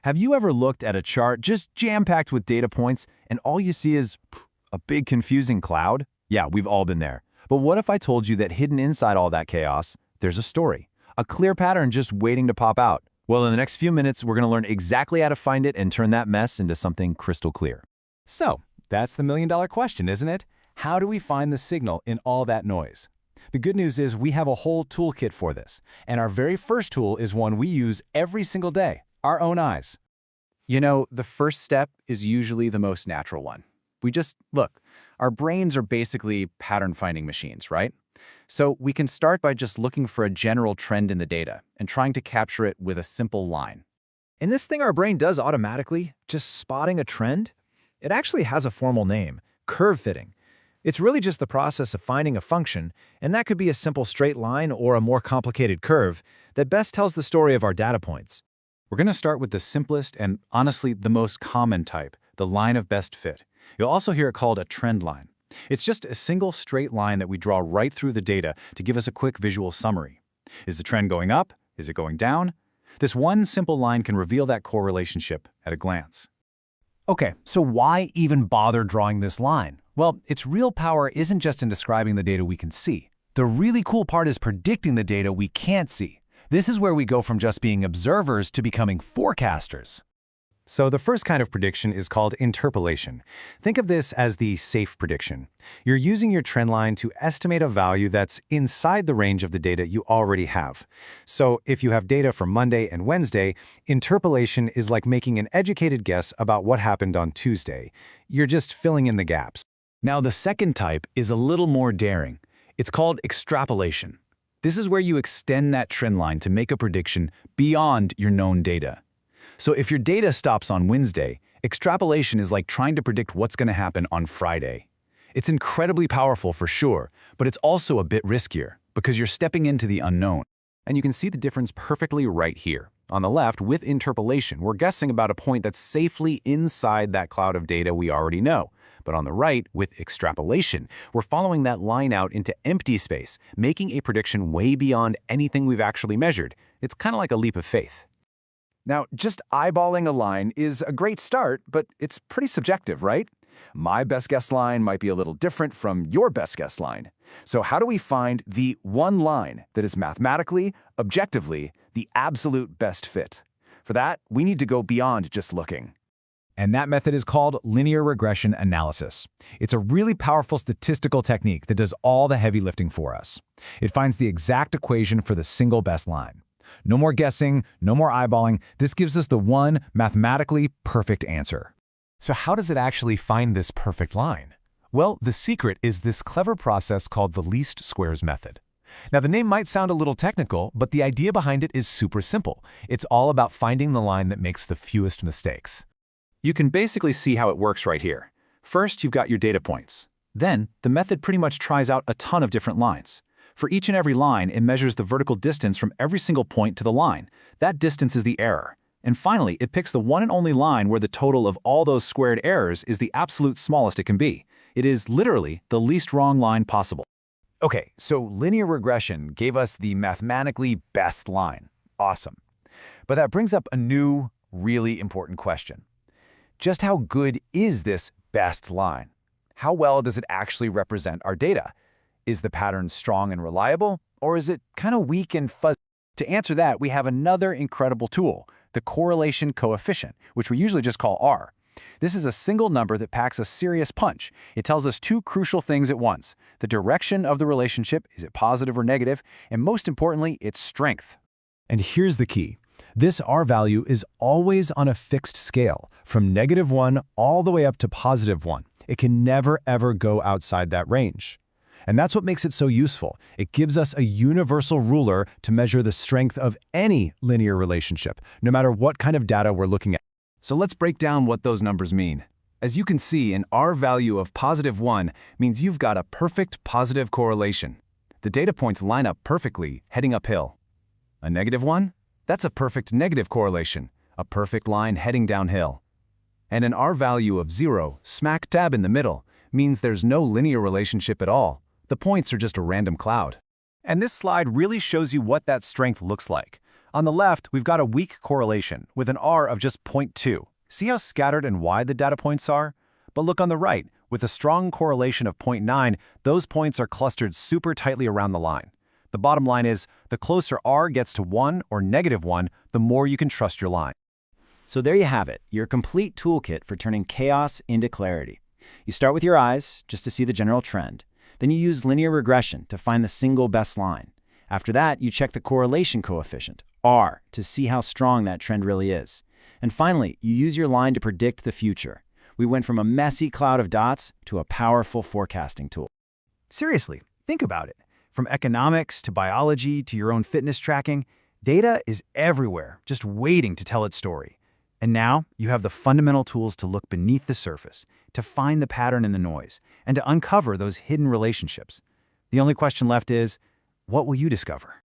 Have you ever looked at a chart just jam-packed with data points and all you see is a big confusing cloud? Yeah, we've all been there. But what if I told you that hidden inside all that chaos, there's a story, a clear pattern just waiting to pop out? Well, in the next few minutes, we're going to learn exactly how to find it and turn that mess into something crystal clear. So, that's the million-dollar question, isn't it? How do we find the signal in all that noise? The good news is we have a whole toolkit for this, and our very first tool is one we use every single day, our own eyes. You know, the first step is usually the most natural one. We just look. Our brains are basically pattern-finding machines, right? So we can start by just looking for a general trend in the data and trying to capture it with a simple line. And this thing our brain does automatically, just spotting a trend, it actually has a formal name, curve fitting. It's really just the process of finding a function, and that could be a simple straight line or a more complicated curve that best tells the story of our data points. We're going to start with the simplest and honestly the most common type, the line of best fit. You'll also hear it called a trend line. It's just a single straight line that we draw right through the data to give us a quick visual summary. Is the trend going up? Is it going down? This one simple line can reveal that core relationship at a glance. Okay, so why even bother drawing this line? Well, its real power isn't just in describing the data we can see. The really cool part is predicting the data we can't see. This is where we go from just being observers to becoming forecasters. So the first kind of prediction is called interpolation. Think of this as the safe prediction. You're using your trend line to estimate a value that's inside the range of the data you already have. So if you have data for Monday and Wednesday, interpolation is like making an educated guess about what happened on Tuesday. You're just filling in the gaps. Now the second type is a little more daring. It's called extrapolation. This is where you extend that trend line to make a prediction beyond your known data. So if your data stops on Wednesday, extrapolation is like trying to predict what's going to happen on Friday. It's incredibly powerful for sure, but it's also a bit riskier because you're stepping into the unknown. And you can see the difference perfectly right here. On the left, with interpolation, we're guessing about a point that's safely inside that cloud of data we already know. But on the right, with extrapolation, we're following that line out into empty space, making a prediction way beyond anything we've actually measured. It's kind of like a leap of faith. Now, just eyeballing a line is a great start, but it's pretty subjective, right? My best guess line might be a little different from your best guess line. So how do we find the one line that is mathematically, objectively, the absolute best fit? For that, we need to go beyond just looking. And that method is called linear regression analysis. It's a really powerful statistical technique that does all the heavy lifting for us. It finds the exact equation for the single best line. No more guessing, no more eyeballing. This gives us the one mathematically perfect answer. So how does it actually find this perfect line? Well, the secret is this clever process called the least squares method. Now, the name might sound a little technical, but the idea behind it is super simple. It's all about finding the line that makes the fewest mistakes. You can basically see how it works right here. First, you've got your data points. Then, the method pretty much tries out a ton of different lines. For each and every line, it measures the vertical distance from every single point to the line. That distance is the error. And finally, it picks the one and only line where the total of all those squared errors is the absolute smallest it can be. It is literally the least wrong line possible. Okay, so linear regression gave us the mathematically best line. Awesome. But that brings up a new, really important question. Just how good is this best line? How well does it actually represent our data? Is the pattern strong and reliable, or is it kind of weak and fuzzy? To answer that, we have another incredible tool, the correlation coefficient, which we usually just call R. This is a single number that packs a serious punch. It tells us two crucial things at once: the direction of the relationship, is it positive or negative, and most importantly, its strength. And here's the key. This R value is always on a fixed scale, from -1 all the way up to +1. It can never ever go outside that range. And that's what makes it so useful. It gives us a universal ruler to measure the strength of any linear relationship, no matter what kind of data we're looking at. So let's break down what those numbers mean. As you can see, an R value of +1 means you've got a perfect positive correlation. The data points line up perfectly, heading uphill. A -1? That's a perfect negative correlation, a perfect line heading downhill. And an R value of 0, smack dab in the middle, means there's no linear relationship at all. The points are just a random cloud. And this slide really shows you what that strength looks like. On the left, we've got a weak correlation with an R of just 0.2. See how scattered and wide the data points are? But look on the right, with a strong correlation of 0.9, those points are clustered super tightly around the line. The bottom line is, the closer R gets to 1 or -1, the more you can trust your line. So there you have it, your complete toolkit for turning chaos into clarity. You start with your eyes, just to see the general trend. Then you use linear regression to find the single best line. After that, you check the correlation coefficient, R, to see how strong that trend really is. And finally, you use your line to predict the future. We went from a messy cloud of dots to a powerful forecasting tool. Seriously, think about it. From economics to biology to your own fitness tracking, data is everywhere, just waiting to tell its story. And now you have the fundamental tools to look beneath the surface, to find the pattern in the noise, and to uncover those hidden relationships. The only question left is, what will you discover?